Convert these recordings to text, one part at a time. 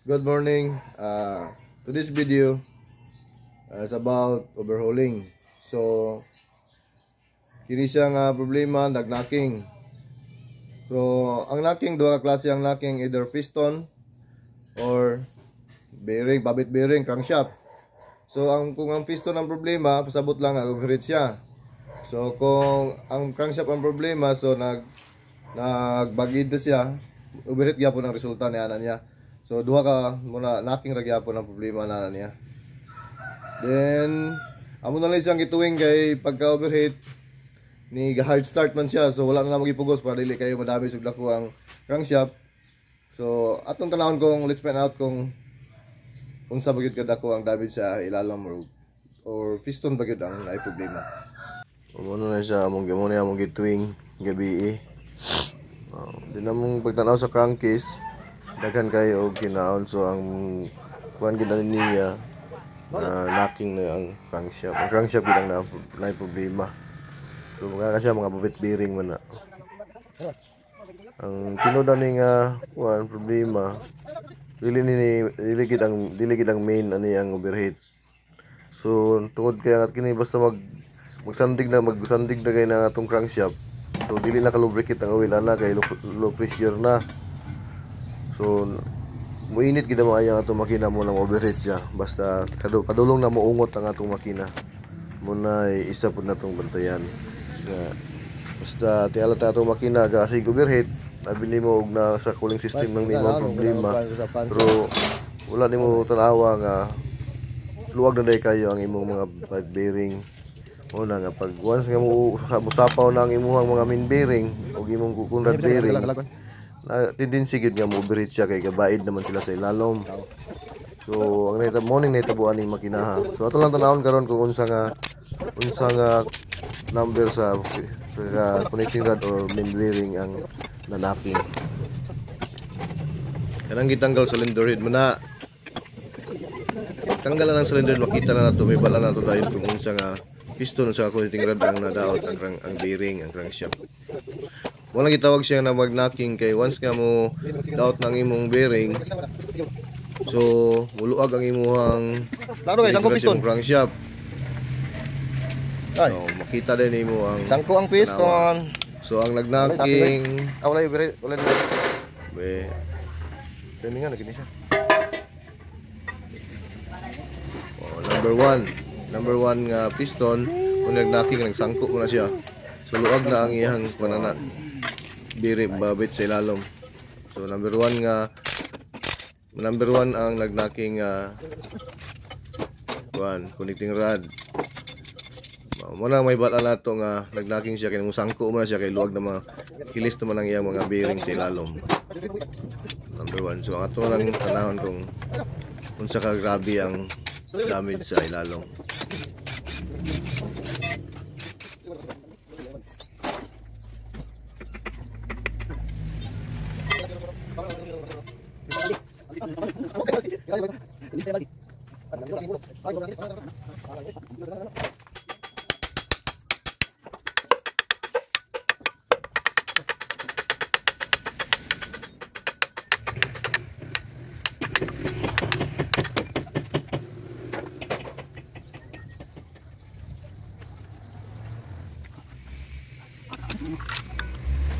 Good morning. To this video is about overhauling. So, kini siya nga problema nag-knocking. So, ang knocking, duha ka klase ang knocking, either piston or bearing, babit bearing, crankshaft. So, kung ang piston ang problema, pasabot lang ang overheat siya. So, kung ang crankshaft ang problema, so nagbagid na siya, overheat gyapon ang resulta niya. So duha ka muna knocking ra gyapon ang problema na niya. Then amo na lang siyang gituwing kay pagka overheat ni hard start man siya, so wala na lang magipugos para dili kayo madami sug dako ang crankshaft. So atong tanawon kung let's find out kung sa bagid ka dako ang damage sa ilalim or piston bagid ang ay problema. Umono na siya among gituwing gabi. Di na mong pagtanaw sa crankcase daghan kayo og kinaon, so ang kuan gid niya na knocking na ang crankshaft. Ang crankshaft gid ang na problema. So mga kasi mga babit bearing man na. Ang tinuod ni nga kuan problema dili gid ang main ani ang overheat. So tungod kaya kini basta magsandig na kay na atong crankshaft. So dili na ka-lubricate ang oil ana kay low pressure na. So muinit gid mo ang atong makina mo lang overheat siya. Basta kadulong na moungot ang atong makina. Muna isa pud natong bantayan. Basta tiala ta atong makina kasi overheat, labi nimo og na sa cooling system ng nimo problema. Pero wala nimo tanawa nga luwag na day kayo ang imong mga pipe bearing. Una nga pag once nga musapaw na ang imong mga main bearing og imong kunrad bearing, na tendency gid nga mo overheat siya kay gabaid naman sila sa ilalom. So ang morning nahitabuan ning makina. So ato lang tanawon karon kung unsa nga number sa connecting rod or main bearing ang nanaping. Kanang gitanggal sa cylinder head mo na. Tanggalan ang cylinder makita na nato may bala na to dayon kung unsa nga piston sa connecting rod ang nadaot ang bearing, ang crankshaft. Wala gitawag siya na mag-knocking kay once nga mo daot ng imong bearing, so muluag ang imuhang piston crankshaft. So makita din imo ang sangko ang piston. So ang nag-knocking wala be kani nga nagini siya. Number 1 nga piston kung nag-knocking nagsangko mo na siya. So luag na ang iyang panana bearing babit sa ilalom. So number 1 ang nag-knocking connecting rod. Muna may bala nato nga nag-knocking siya kay sangko mo na siya kay luag na mga kilis naman ang iyang mga bearing sa ilalom. Number 1. So ang ato lang tanahon kung unsa ka grabe ang damage sa ilalom.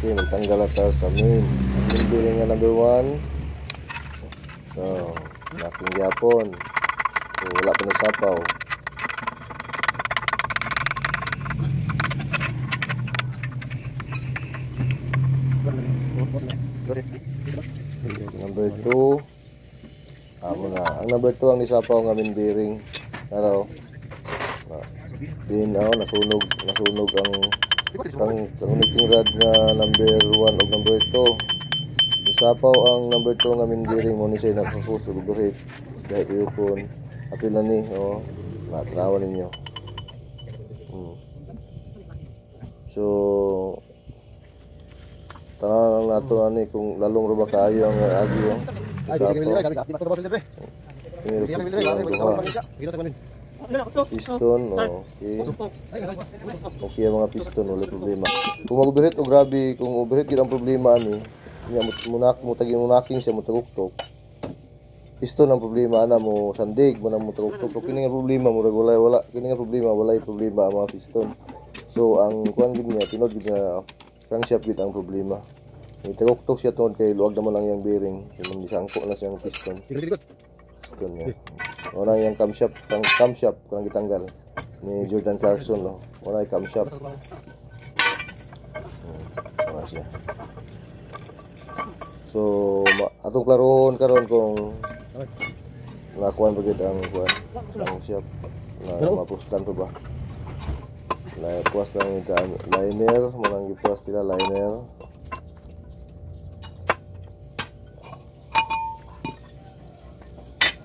Okay, magtanggal ata sa main bearing nga number 1. So, knocking gyapon. So, wala pa na sapaw. Number 2. Amo na. Ang number 2 ang nisapaw nga main bearing. Araw. Din nasunog ang connecting rod nga number 1 o number 2. Nisapaw ang number 2 nga main bearing mo ni say nakakusog overheat dahil iupon apil na ni matrawan ninyo. So tanang nato ani kung lalong ruba kaayo ang agi piston. Okay ang mga piston, wala problema. Kung mag-overheat o grabe, kung overheat yun ang problema ani, munaking siya mutaguktok. piston ang problema ana mo sandig mo na mo tuktok kini nga problema mo wala kini nga problema walay problema ang mga piston. So ang kuan gid niya tinod gid na crankshaft gid ang problema. Ituktok siya tungod kay luwag naman lang yang bearing. So man disangko na siyang piston. Piston niya. Wala yang camshaft, pang camshaft kanang gitanggal ni Jordan Clarkson no. Wala yung camshaft. Wala siya. So atong klarohon karon kung nakuan bagid ang kuan camshaft na mapustan to ba. Na puas lang yung liner, manang gipuas kita liner.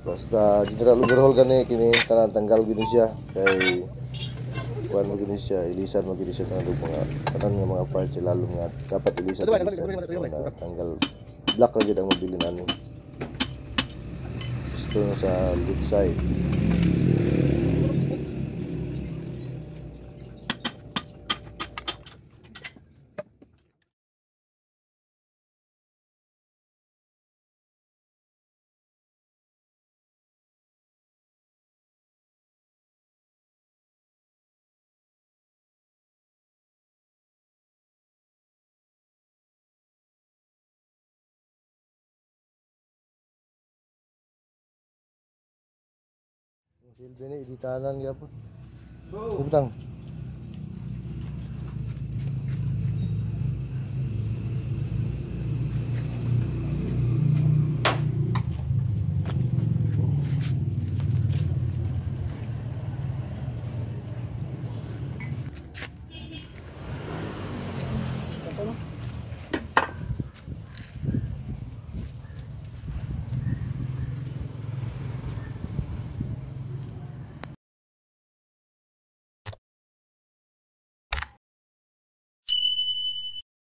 Basta general overhaul gani kini tanan tanggal gini siya kay kuan mo gini siya ilisan mo gini siya tanan nga mga parts lalo nga dapat ilisan tanggal black lagi ang mabilin ani. Gusto sa left side. Silbi ni editanan gyapon. Butang.